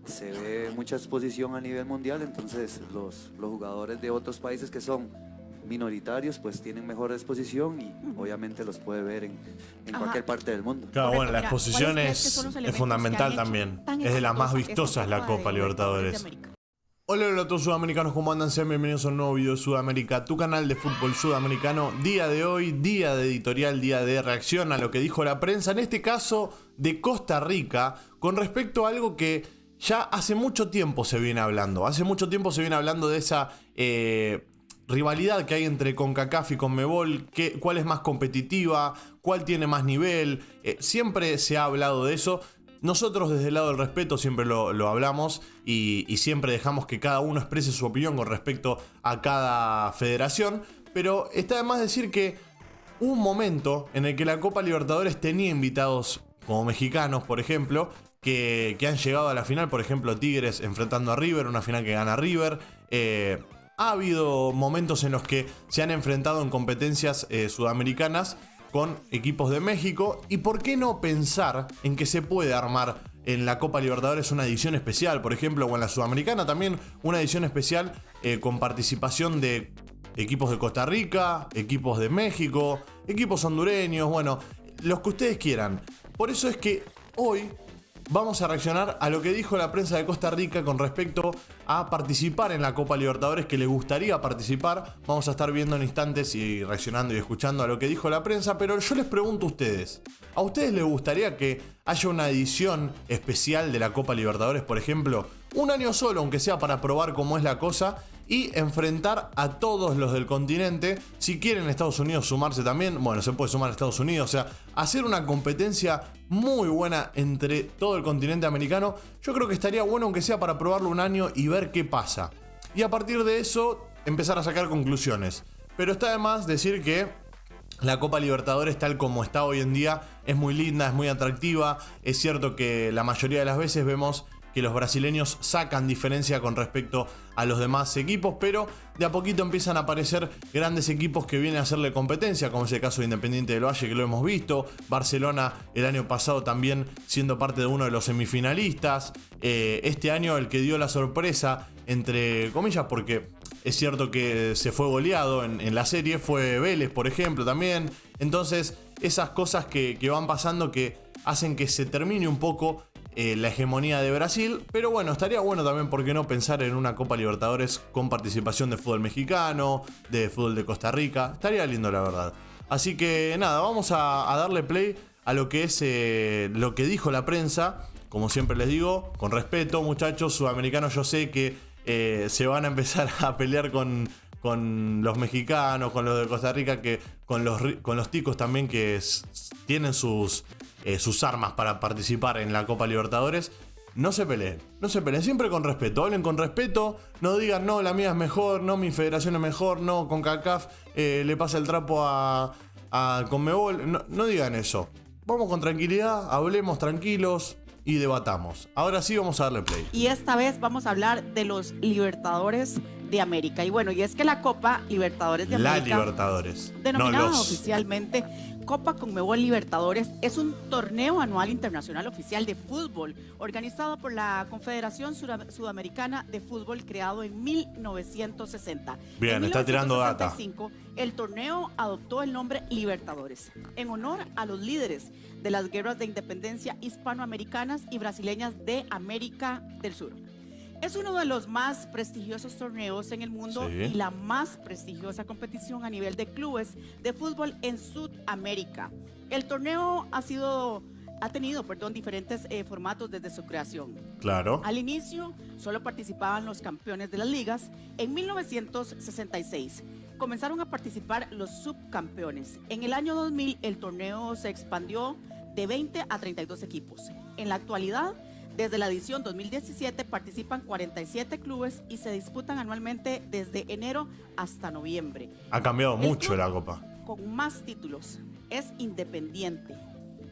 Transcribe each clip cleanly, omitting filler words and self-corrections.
se ve mucha exposición a nivel mundial, entonces los jugadores de otros países que son minoritarios pues tienen mejor exposición y obviamente los puede ver en cualquier parte del mundo. Claro, bueno, la Mira, exposición ¿cuáles crees que son los es elementos fundamental que han hecho también. tan Es de las más exitosa esta vistosas la Copa Copa de Libertadores. América? Hola, hola a todos sudamericanos, ¿cómo andan? Sean bienvenidos a un nuevo video de Sudamérica, tu canal de fútbol sudamericano. Día de hoy, día de editorial, día de reacción a lo que dijo la prensa, en este caso de Costa Rica, con respecto a algo que ya hace mucho tiempo se viene hablando. Hace mucho tiempo se viene hablando de esa rivalidad que hay entre CONCACAF y CONMEBOL, cuál es más competitiva, cuál tiene más nivel. Siempre se ha hablado de eso. Nosotros desde el lado del respeto siempre lo hablamos y siempre dejamos que cada uno exprese su opinión con respecto a cada federación. Pero está de más decir que hubo un momento en el que la Copa Libertadores tenía invitados como mexicanos, por ejemplo, que han llegado a la final. Por ejemplo, Tigres enfrentando a River, una final que gana River. Ha habido momentos en los que se han enfrentado en competencias sudamericanas con equipos de México. Y por qué no pensar en que se puede armar en la Copa Libertadores una edición especial, por ejemplo, o en la Sudamericana también una edición especial con participación de equipos de Costa Rica, equipos de México, equipos hondureños, bueno, los que ustedes quieran. Por eso es que hoy vamos a reaccionar a lo que dijo la prensa de Costa Rica con respecto a participar en la Copa Libertadores, que le gustaría participar. Vamos a estar viendo en instantes y reaccionando y escuchando a lo que dijo la prensa, pero yo les pregunto a ustedes les gustaría que haya una edición especial de la Copa Libertadores, por ejemplo, un año solo, aunque sea para probar cómo es la cosa, y enfrentar a todos los del continente? Si quieren Estados Unidos sumarse también, bueno, se puede sumar a Estados Unidos. O sea, hacer una competencia muy buena entre todo el continente americano. Yo creo que estaría bueno, aunque sea para probarlo un año y ver qué pasa. Y a partir de eso, empezar a sacar conclusiones. Pero está de más decir que la Copa Libertadores, tal como está hoy en día, es muy linda, es muy atractiva. Es cierto que la mayoría de las veces vemos que los brasileños sacan diferencia con respecto a los demás equipos, pero de a poquito empiezan a aparecer grandes equipos que vienen a hacerle competencia, como es el caso de Independiente del Valle, que lo hemos visto, Barcelona el año pasado también siendo parte de uno de los semifinalistas, este año el que dio la sorpresa, entre comillas, porque es cierto que se fue goleado en la serie, fue Vélez, por ejemplo, también. Entonces, esas cosas que van pasando que hacen que se termine un poco la hegemonía de Brasil, pero bueno, estaría bueno también, ¿por qué no pensar en una Copa Libertadores con participación de fútbol mexicano, de fútbol de Costa Rica? Estaría lindo, la verdad. Así que nada, vamos a darle play a lo que es lo que dijo la prensa. Como siempre les digo, con respeto, muchachos sudamericanos, yo sé que se van a empezar a pelear con los mexicanos, con los de Costa Rica, que con los ticos también, que tienen sus armas para participar en la Copa Libertadores. No se peleen, siempre con respeto, hablen con respeto, no digan no, la mía es mejor, no, mi federación es mejor, no, CONCACAF le pasa el trapo a CONMEBOL, no digan eso. Vamos con tranquilidad, hablemos tranquilos y debatamos. Ahora sí vamos a darle play. Y esta vez vamos a hablar de los Libertadores de América. Y bueno, y es que la Copa Libertadores de América, La Libertadores, denominada no los... oficialmente Copa CONMEBOL Libertadores, es un torneo anual internacional oficial de fútbol organizado por la Confederación Sudamericana de Fútbol, creado en 1960. Bien, en está tirando data. El torneo adoptó el nombre Libertadores en honor a los líderes de las guerras de independencia hispanoamericanas y brasileñas de América del Sur. Es uno de los más prestigiosos torneos en el mundo, sí, y la más prestigiosa competición a nivel de clubes de fútbol en Sudamérica. El torneo ha tenido diferentes formatos desde su creación. Claro. Al inicio solo participaban los campeones de las ligas. En 1966 comenzaron a participar los subcampeones. En el año 2000 el torneo se expandió de 20 a 32 equipos. En la actualidad, desde la edición 2017 participan 47 clubes y se disputan anualmente desde enero hasta noviembre. Ha cambiado mucho la Copa. Con más títulos es Independiente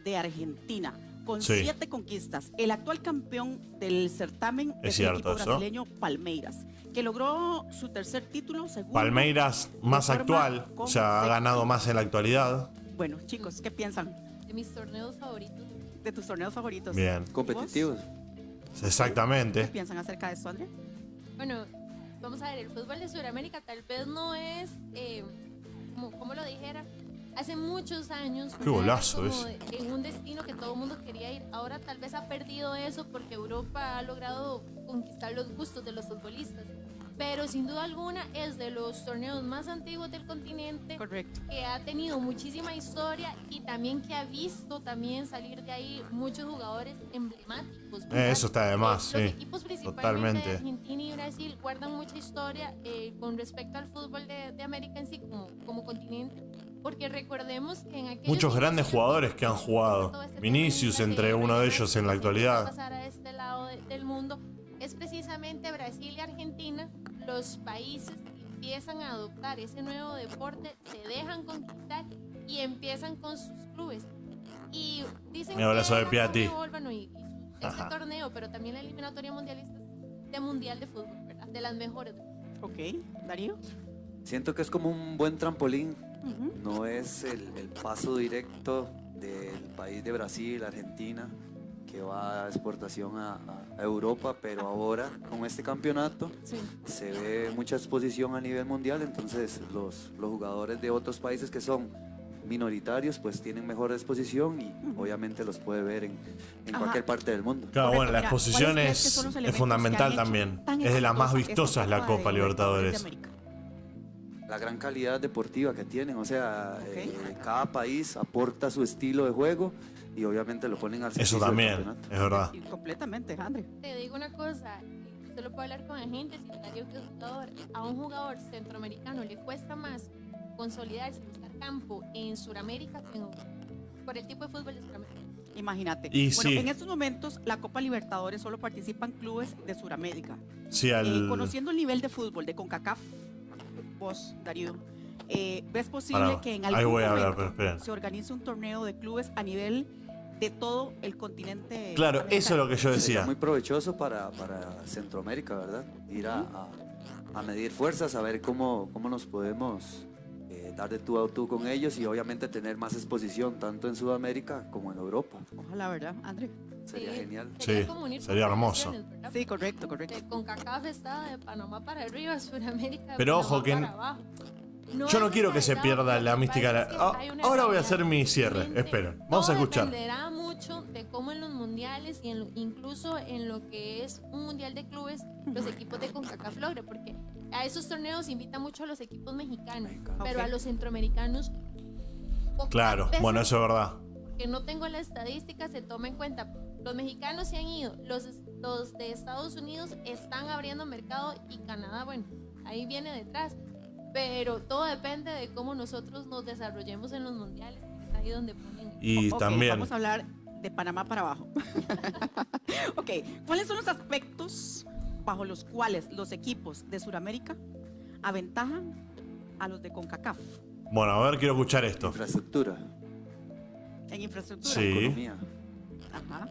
de Argentina, con Sí. 7 conquistas. El actual campeón del certamen Es el cierto equipo eso. brasileño Palmeiras, que logró su tercer título, segundo. Palmeiras más de forma actual, o sea, ha ganado más en la actualidad. Bueno, chicos, ¿qué piensan De mis torneos favoritos. de tus torneos favoritos? Bien. Competitivos. Exactamente. ¿Qué piensan acerca de esto, Andrea? Bueno, vamos a ver, el fútbol de Sudamérica tal vez no es, como lo dijera, hace muchos años. Qué golazo como es. en un destino que todo el mundo quería ir. Ahora tal vez ha perdido eso porque Europa ha logrado conquistar los gustos de los futbolistas. Pero sin duda alguna es de los torneos más antiguos del continente. Correcto. Que ha tenido muchísima historia y también que ha visto también salir de ahí muchos jugadores emblemáticos. Eso está de más, Los sí. equipos principalmente Totalmente. de Argentina y Brasil guardan mucha historia con respecto al fútbol de América en sí como continente. Porque recordemos que en aquellos Muchos grandes inicios, jugadores que han jugado. todo este Vinicius tema de entre uno de ellos en la que actualidad. pasar a este lado del mundo es precisamente Brasil y Argentina. Los países empiezan a adoptar ese nuevo deporte, se dejan conquistar y empiezan con sus clubes. Y dicen Mi abrazo que de la Piatti. Conmebol, y este torneo, pero también la eliminatoria mundialista de mundial de fútbol, ¿verdad? De las mejores. Ok, Darío. Siento que es como un buen trampolín. Ujú. No es el paso directo del país de Brasil, Argentina, que va a exportación a Europa, pero ahora con este campeonato Sí. se ve mucha exposición a nivel mundial, entonces los jugadores de otros países que son minoritarios pues tienen mejor exposición y obviamente los puede ver en Ajá. cualquier parte del mundo. Claro, Correcto, bueno, la mira, exposición ¿cuáles crees que son los es elementos fundamental que han hecho también. tan Es de las más exitosa esta vistosas la Copa Libertadores. de América? La gran calidad deportiva que tienen, o sea, Ok. cada país aporta su estilo de juego y obviamente lo ponen al Eso servicio del también, campeonato. es verdad. Y completamente, André. Te digo una cosa, usted lo puede hablar con agentes y Darío que es jugador. A un jugador centroamericano le cuesta más consolidarse, buscar campo en Sudamérica que en Europa, por el tipo de fútbol de Sudamérica. Imagínate. Y bueno, sí. en estos momentos la Copa Libertadores solo participan clubes de Sudamérica. Sí, al... Conociendo el nivel de fútbol de CONCACAF, vos, Darío, ¿ves posible Pará, que en ahí algún voy a hablar, momento pero esperen. se organice un torneo de clubes a nivel de todo el continente? Claro, americano? eso es lo que yo Sería decía. muy provechoso para Centroamérica, ¿verdad? Ir a medir fuerzas, a ver cómo nos podemos dar de tú a tú con ellos y obviamente tener más exposición tanto en Sudamérica como en Europa. Ojalá, ¿verdad, André? Sería Sí. genial. Sí, como unir sería hermoso. confederaciones, ¿verdad? Sí, correcto, correcto. Con CONCACAF está de Panamá para arriba, Sudamérica de Pero Panamá ojo que para abajo. Yo no es quiero que se descabellado, pierda pero la lo que mística. pasa es que hay una Ahora voy a realidad. hacer mi cierre. Realmente, Esperen, vamos a todo escuchar. dependerá mucho de cómo en los mundiales y incluso en lo que es un mundial de clubes, los equipos de CONCACAF logran, porque a esos torneos invitan mucho a los equipos mexicanos, pero Ok. a los centroamericanos pocas Claro, veces, bueno, eso es verdad. que no tengo la estadística, se toma en cuenta. Los mexicanos se han ido, los de Estados Unidos están abriendo mercado y Canadá, bueno, ahí viene detrás. Pero todo depende de cómo nosotros nos desarrollemos en los mundiales. Es ahí donde ponen. Y Ok, también, vamos a hablar de Panamá para abajo. Ok, ¿cuáles son los aspectos bajo los cuales los equipos de Sudamérica aventajan a los de CONCACAF bueno, a ver, quiero escuchar esto. Infraestructura, en infraestructura? Sí. economía, Ajá.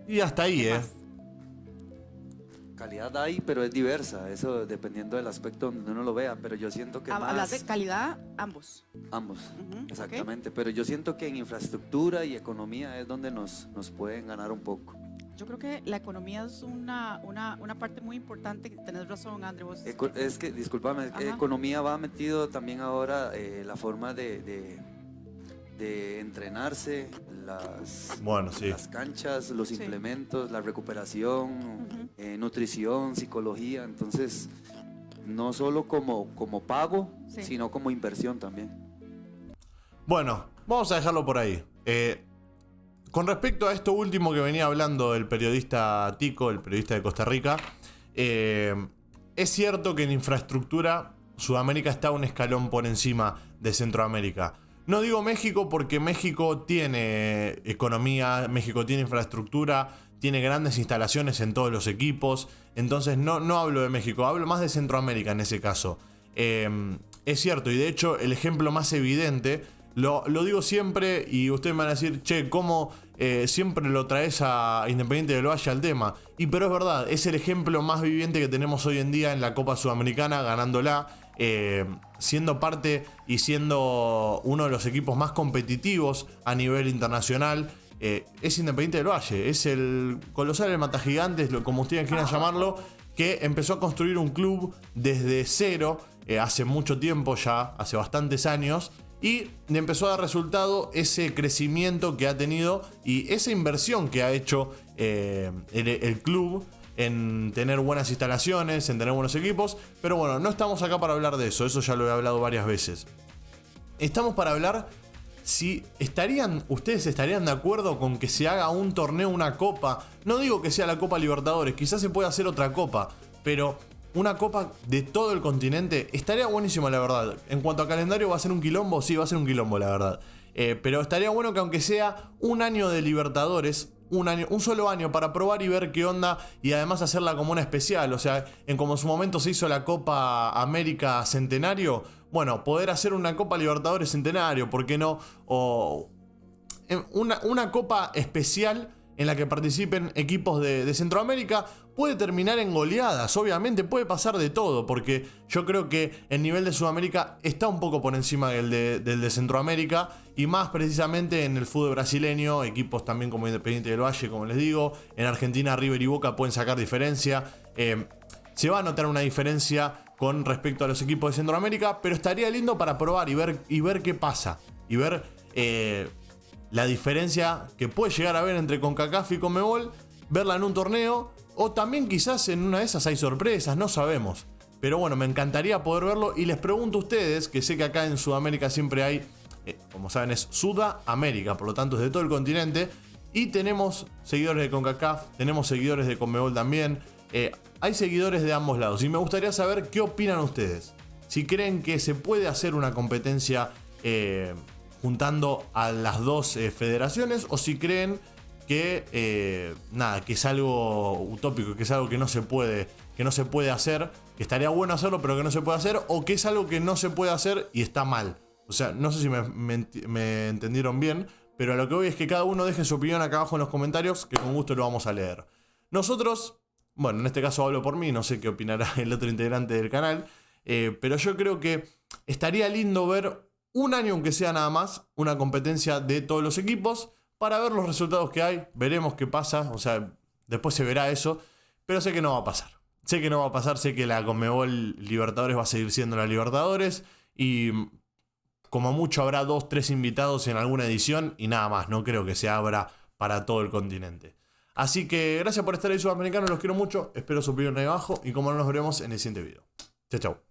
Y hasta ahí, ¿Qué ¿eh? más? calidad hay, pero es diversa, eso dependiendo del aspecto donde uno lo vea, pero yo siento que Hablas de más calidad, ambos. ambos, Ujú, ok. exactamente, pero yo siento que en infraestructura y economía es donde nos pueden ganar un poco. Yo creo que la economía es una parte muy importante. Tenés razón, André. Vos. Es que, discúlpame, es que Ajá. economía va metido también ahora la forma de entrenarse, Bueno, sí. las canchas, los Sí. implementos, la recuperación, Ujú. nutrición, psicología, entonces no solo como pago, Sí. sino como inversión también. Bueno, vamos a dejarlo por ahí. Con respecto a esto último que venía hablando el periodista Tico, el periodista de Costa Rica, es cierto que en infraestructura Sudamérica está un escalón por encima de Centroamérica. No digo México porque México tiene economía, México tiene infraestructura, tiene grandes instalaciones en todos los equipos, entonces no hablo de México, hablo más de Centroamérica en ese caso. Es cierto, y de hecho el ejemplo más evidente, lo digo siempre y ustedes me van a decir, che, ¿cómo siempre lo traes a Independiente del Valle al tema? Y pero es verdad, es el ejemplo más viviente que tenemos hoy en día en la Copa Sudamericana, ganándola, siendo parte y siendo uno de los equipos más competitivos a nivel internacional. es Independiente del Valle, es el colosal, el Matagigantes, como ustedes quieran llamarlo, que empezó a construir un club desde cero, hace mucho tiempo ya, hace bastantes años, y le empezó a dar resultado ese crecimiento que ha tenido y esa inversión que ha hecho el club en tener buenas instalaciones, en tener buenos equipos. Pero bueno, no estamos acá para hablar de eso ya lo he hablado varias veces. Estamos para hablar si ustedes estarían de acuerdo con que se haga un torneo, una copa. No digo que sea la Copa Libertadores, quizás se pueda hacer otra copa, pero una copa de todo el continente estaría buenísimo, la verdad. En cuanto a calendario, ¿va a ser un quilombo? Sí, va a ser un quilombo, la verdad. Pero estaría bueno que aunque sea un año de Libertadores, un solo año para probar y ver qué onda, y además hacerla como una especial. O sea, en como en su momento se hizo la Copa América Centenario, bueno, poder hacer una Copa Libertadores Centenario, ¿por qué no? O una copa especial en la que participen equipos de Centroamérica. Puede terminar en goleadas, obviamente, puede pasar de todo, porque yo creo que el nivel de Sudamérica está un poco por encima del de Centroamérica, y más precisamente en el fútbol brasileño, equipos también como Independiente del Valle, como les digo. En Argentina, River y Boca pueden sacar diferencia. Se va a notar una diferencia con respecto a los equipos de Centroamérica, pero estaría lindo para probar y ver qué pasa, y ver la diferencia que puede llegar a haber entre CONCACAF y CONMEBOL, verla en un torneo, o también quizás en una de esas hay sorpresas, no sabemos. Pero bueno, me encantaría poder verlo, y les pregunto a ustedes, que sé que acá en Sudamérica siempre hay, como saben, es Sudamérica, por lo tanto es de todo el continente, y tenemos seguidores de CONCACAF, tenemos seguidores de CONMEBOL también, hay seguidores de ambos lados, y me gustaría saber qué opinan ustedes. Si creen que se puede hacer una competencia juntando a las dos federaciones, o si creen que que es algo utópico, que es algo que no se puede hacer, que estaría bueno hacerlo pero que no se puede hacer, o que es algo que no se puede hacer y está mal. O sea, no sé si me entendieron bien, pero a lo que voy es que cada uno deje su opinión acá abajo en los comentarios, que con gusto lo vamos a leer. Nosotros, bueno, en este caso hablo por mí, no sé qué opinará el otro integrante del canal, pero yo creo que estaría lindo ver un año, aunque sea nada más, una competencia de todos los equipos, para ver los resultados que hay. Veremos qué pasa, o sea, después se verá eso, pero sé que no va a pasar. Sé que no va a pasar, sé que la CONMEBOL Libertadores va a seguir siendo la Libertadores, y como mucho habrá 2-3 invitados en alguna edición, y nada más, no creo que se abra para todo el continente. Así que gracias por estar ahí, sudamericanos, los quiero mucho, espero su opinión ahí abajo, y como no, nos veremos en el siguiente video. Chao, chao.